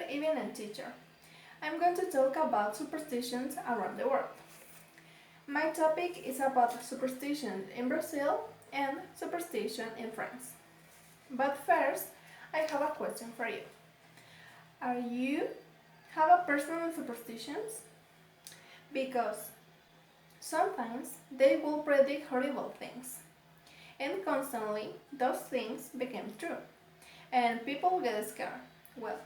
Good evening, teacher. I'm going to talk about superstitions around the world. My topic is about superstition in Brazil and superstition in France. But first, I have a question for you. Are you have a personal superstitions? Because sometimes they will predict horrible things, and constantly those things become true, and people get scared. Well,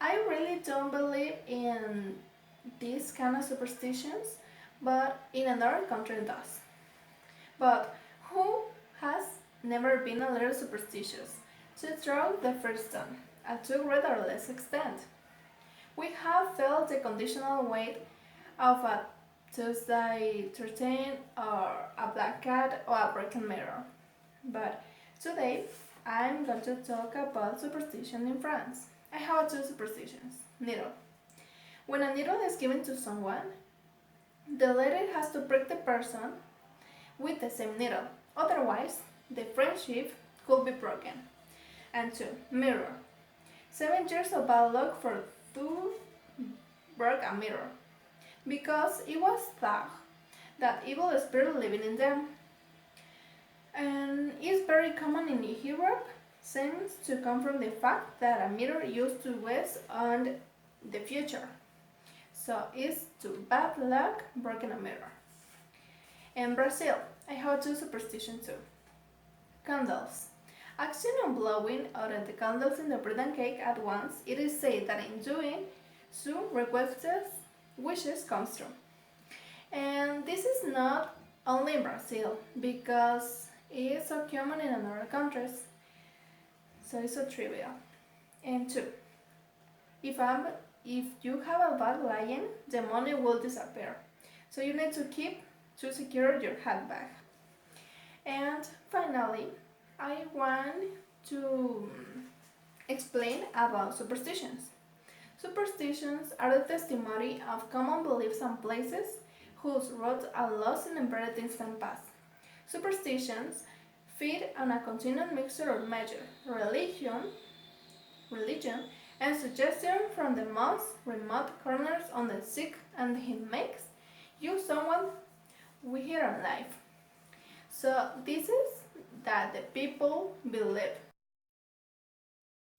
I really don't believe in these kind of superstitions, but in another country does. But who has never been a little superstitious to throw the first stone, to greater or less extent? We have felt the conditional weight of a Tuesday 13 or a black cat or a broken mirror. But today I'm going to talk about superstition in France. I have two superstitions. Needle. When a needle is given to someone, the lady has to prick the person with the same needle. Otherwise, the friendship could be broken. And two, mirror. 7 years of bad luck for two broke a mirror because it was thought that evil spirit living in them. And it's very common in Europe, seems to come from the fact that a mirror used to waste on the future. So it's to bad luck breaking a mirror. In Brazil, I have two superstitions too. Candles. Acting on blowing out the candles in the bread and cake at once, it is said that in doing so, requested wishes comes true. And this is not only in Brazil, because it is so common in other countries. So it's so trivial. And two, if you have a bad lying, the money will disappear. So you need to keep to secure your handbag. And finally, I want to explain about superstitions. Superstitions are the testimony of common beliefs and places whose roots are lost in a very distant past. Superstitions feed on a continued mixture of magic, religion, and suggestion from the most remote corners on the sick, and it makes you someone we hear in life. So this is that the people believe.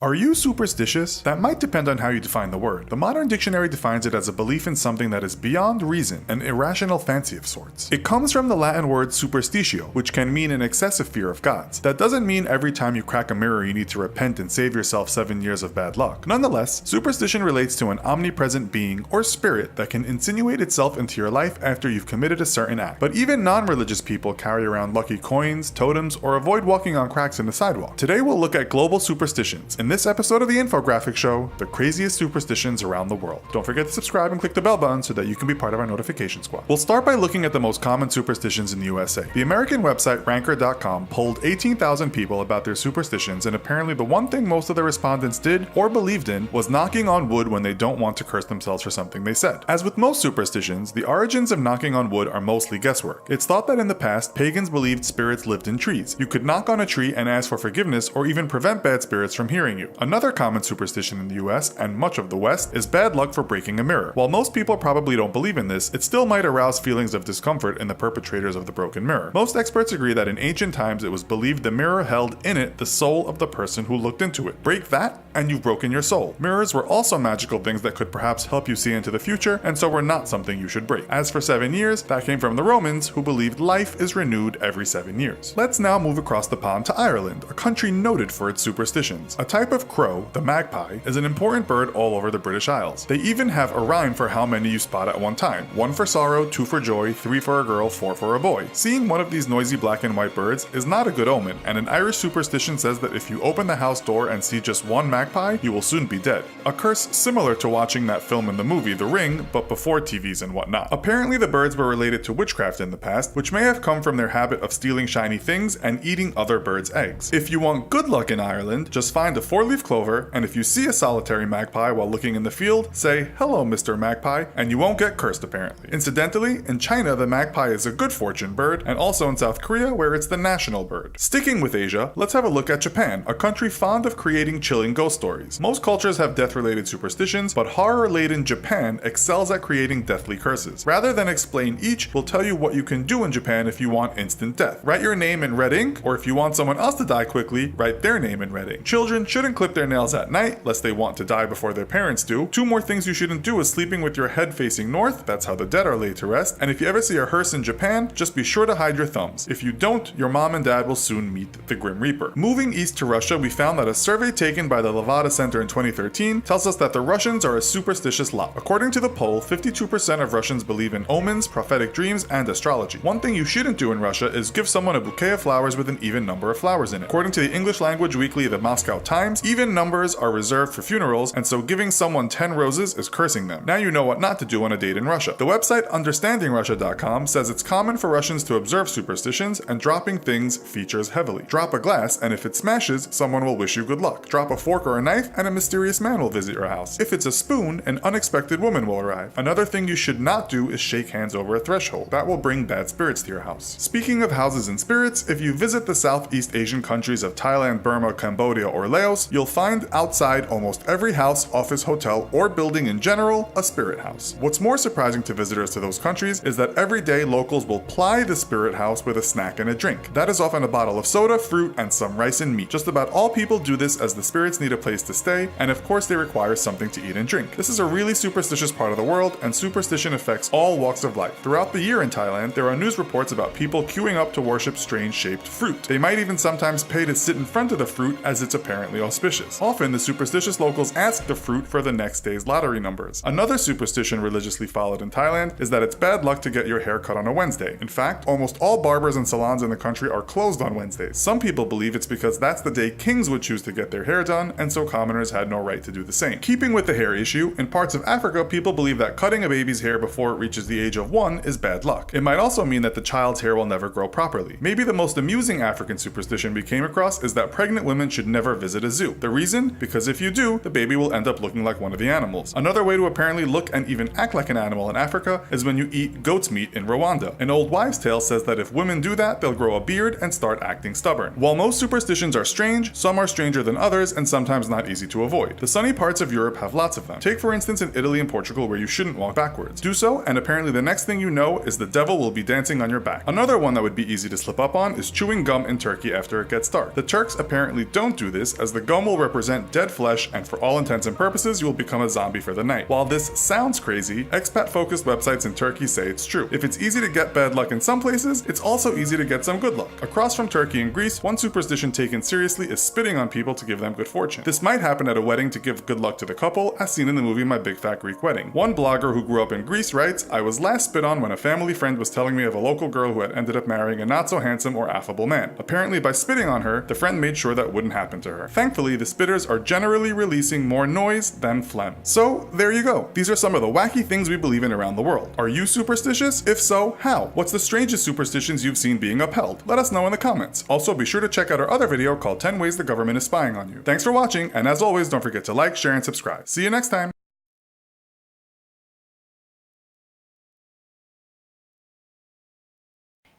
Are you superstitious? That might depend on how you define the word. The modern dictionary defines it as a belief in something that is beyond reason, an irrational fancy of sorts. It comes from the Latin word superstitio, which can mean an excessive fear of gods. That doesn't mean every time you crack a mirror you need to repent and save yourself 7 years of bad luck. Nonetheless, superstition relates to an omnipresent being or spirit that can insinuate itself into your life after you've committed a certain act. But even non-religious people carry around lucky coins, totems, or avoid walking on cracks in the sidewalk. Today we'll look at global superstitions. In this episode of the Infographic Show, the craziest superstitions around the world. Don't forget to subscribe and click the bell button so that you can be part of our notification squad. We'll start by looking at the most common superstitions in the USA. The American website Ranker.com polled 18,000 people about their superstitions, and apparently the one thing most of the respondents did or believed in was knocking on wood when they don't want to curse themselves for something they said. As with most superstitions, the origins of knocking on wood are mostly guesswork. It's thought that in the past, pagans believed spirits lived in trees. You could knock on a tree and ask for forgiveness or even prevent bad spirits from hearing you. Another common superstition in the US and much of the West is bad luck for breaking a mirror. While most people probably don't believe in this, it still might arouse feelings of discomfort in the perpetrators of the broken mirror. Most experts agree that in ancient times it was believed the mirror held in it the soul of the person who looked into it. Break that, and you've broken your soul. Mirrors were also magical things that could perhaps help you see into the future, and so were not something you should break. As for 7 years, that came from the Romans, who believed life is renewed every 7 years. Let's now move across the pond to Ireland, a country noted for its superstitions. A type of crow, the magpie, is an important bird all over the British Isles. They even have a rhyme for how many you spot at one time. 1 for sorrow, 2 for joy, 3 for a girl, 4 for a boy. Seeing one of these noisy black and white birds is not a good omen, and an Irish superstition says that if you open the house door and see just one magpie, you will soon be dead. A curse similar to watching that film in the movie The Ring, but before TVs and whatnot. Apparently the birds were related to witchcraft in the past, which may have come from their habit of stealing shiny things and eating other birds' eggs. If you want good luck in Ireland, just find a four-leaf clover, and if you see a solitary magpie while looking in the field, say, "Hello, Mr. Magpie," and you won't get cursed apparently. Incidentally, in China, the magpie is a good fortune bird, and also in South Korea, where it's the national bird. Sticking with Asia, let's have a look at Japan, a country fond of creating chilling ghost stories. Most cultures have death-related superstitions, but horror-laden Japan excels at creating deathly curses. Rather than explain each, we'll tell you what you can do in Japan if you want instant death. Write your name in red ink, or if you want someone else to die quickly, write their name in red ink. Children shouldn't clip their nails at night, lest they want to die before their parents do. Two more things you shouldn't do is sleeping with your head facing north, that's how the dead are laid to rest, and if you ever see a hearse in Japan, just be sure to hide your thumbs. If you don't, your mom and dad will soon meet the Grim Reaper. Moving east to Russia, we found that a survey taken by the Levada Center in 2013 tells us that the Russians are a superstitious lot. According to the poll, 52% of Russians believe in omens, prophetic dreams, and astrology. One thing you shouldn't do in Russia is give someone a bouquet of flowers with an even number of flowers in it. According to the English language weekly The Moscow Times, even numbers are reserved for funerals, and so giving someone 10 roses is cursing them. Now you know what not to do on a date in Russia. The website understandingrussia.com says it's common for Russians to observe superstitions, and dropping things features heavily. Drop a glass, and if it smashes, someone will wish you good luck. Drop a fork or a knife, and a mysterious man will visit your house. If it's a spoon, an unexpected woman will arrive. Another thing you should not do is shake hands over a threshold. That will bring bad spirits to your house. Speaking of houses and spirits, if you visit the Southeast Asian countries of Thailand, Burma, Cambodia, or Laos, you'll find outside almost every house, office, hotel, or building in general a spirit house. What's more surprising to visitors to those countries is that every day locals will ply the spirit house with a snack and a drink. That is often a bottle of soda, fruit, and some rice and meat. Just about all people do this as the spirits need a place to stay, and of course they require something to eat and drink. This is a really superstitious part of the world, and superstition affects all walks of life. Throughout the year in Thailand, there are news reports about people queuing up to worship strange-shaped fruit. They might even sometimes pay to sit in front of the fruit as it's apparently auspicious. Often, the superstitious locals ask the fruit for the next day's lottery numbers. Another superstition religiously followed in Thailand is that it's bad luck to get your hair cut on a Wednesday. In fact, almost all barbers and salons in the country are closed on Wednesdays. Some people believe it's because that's the day kings would choose to get their hair done, and so commoners had no right to do the same. Keeping with the hair issue, in parts of Africa, people believe that cutting a baby's hair before it reaches the age of 1 is bad luck. It might also mean that the child's hair will never grow properly. Maybe the most amusing African superstition we came across is that pregnant women should never visit a zoo. The reason? Because if you do, the baby will end up looking like one of the animals. Another way to apparently look and even act like an animal in Africa is when you eat goat's meat in Rwanda. An old wives' tale says that if women do that, they'll grow a beard and start acting stubborn. While most superstitions are strange, some are stranger than others and sometimes not easy to avoid. The sunny parts of Europe have lots of them. Take for instance in Italy and Portugal where you shouldn't walk backwards. Do so, and apparently the next thing you know is the devil will be dancing on your back. Another one that would be easy to slip up on is chewing gum in Turkey after it gets dark. The Turks apparently don't do this, as the gum will represent dead flesh, and for all intents and purposes, you will become a zombie for the night. While this sounds crazy, expat-focused websites in Turkey say it's true. If it's easy to get bad luck in some places, it's also easy to get some good luck. Across from Turkey and Greece, one superstition taken seriously is spitting on people to give them good fortune. This might happen at a wedding to give good luck to the couple, as seen in the movie My Big Fat Greek Wedding. One blogger who grew up in Greece writes, "I was last spit on when a family friend was telling me of a local girl who had ended up marrying a not so handsome or affable man. Apparently by spitting on her, the friend made sure that wouldn't happen to her. Thankfully, the spitters are generally releasing more noise than phlegm." So there you go. These are some of the wacky things we believe in around the world. Are you superstitious? If so, how? What's the strangest superstitions you've seen being upheld? Let us know in the comments. Also, be sure to check out our other video called 10 Ways the Government is Spying on You. Thanks for watching, and as always, don't forget to like, share, and subscribe. See you next time!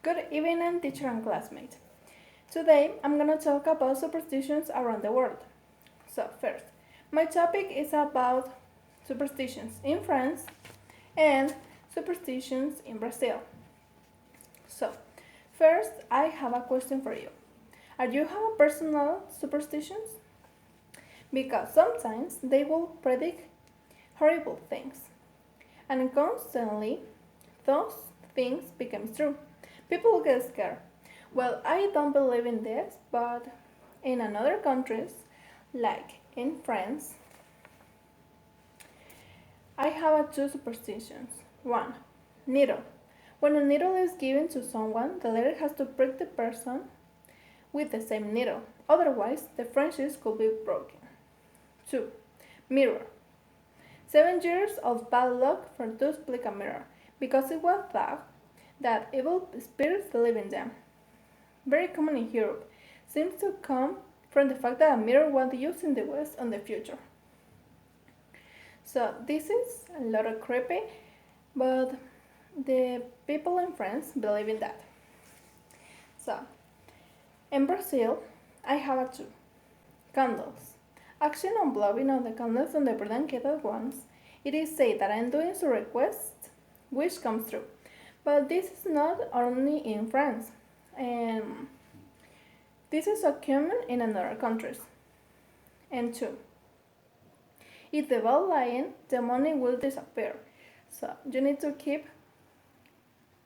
Good evening, teacher and classmates. Today, I'm going to talk about superstitions around the world. So, first, my topic is about superstitions in France and superstitions in Brazil. So, first, I have a question for you. Are you have personal superstitions? Because sometimes they will predict horrible things, and constantly those things become true. People get scared. Well, I don't believe in this, but in other countries, like in France, I have two superstitions. One, needle. When a needle is given to someone, the leader has to prick the person with the same needle. Otherwise, the friendship could be broken. 2. Mirror. 7 years of bad luck for those split a mirror, because it was thought that evil spirits live in them. Very common in Europe, seems to come from the fact that a mirror was used in the West in the future. So this is a little creepy, but the people in France believe in that. So in Brazil, I have a two candles. Acting on blowing on the candles on the blanket at once, it is said that I'm doing so request wish comes true. But this is not only in France. This is so common in other countries. And two, if the bell lying, the money will disappear. So you need to keep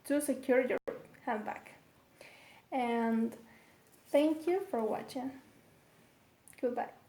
to secure your handbag. And thank you for watching. Goodbye.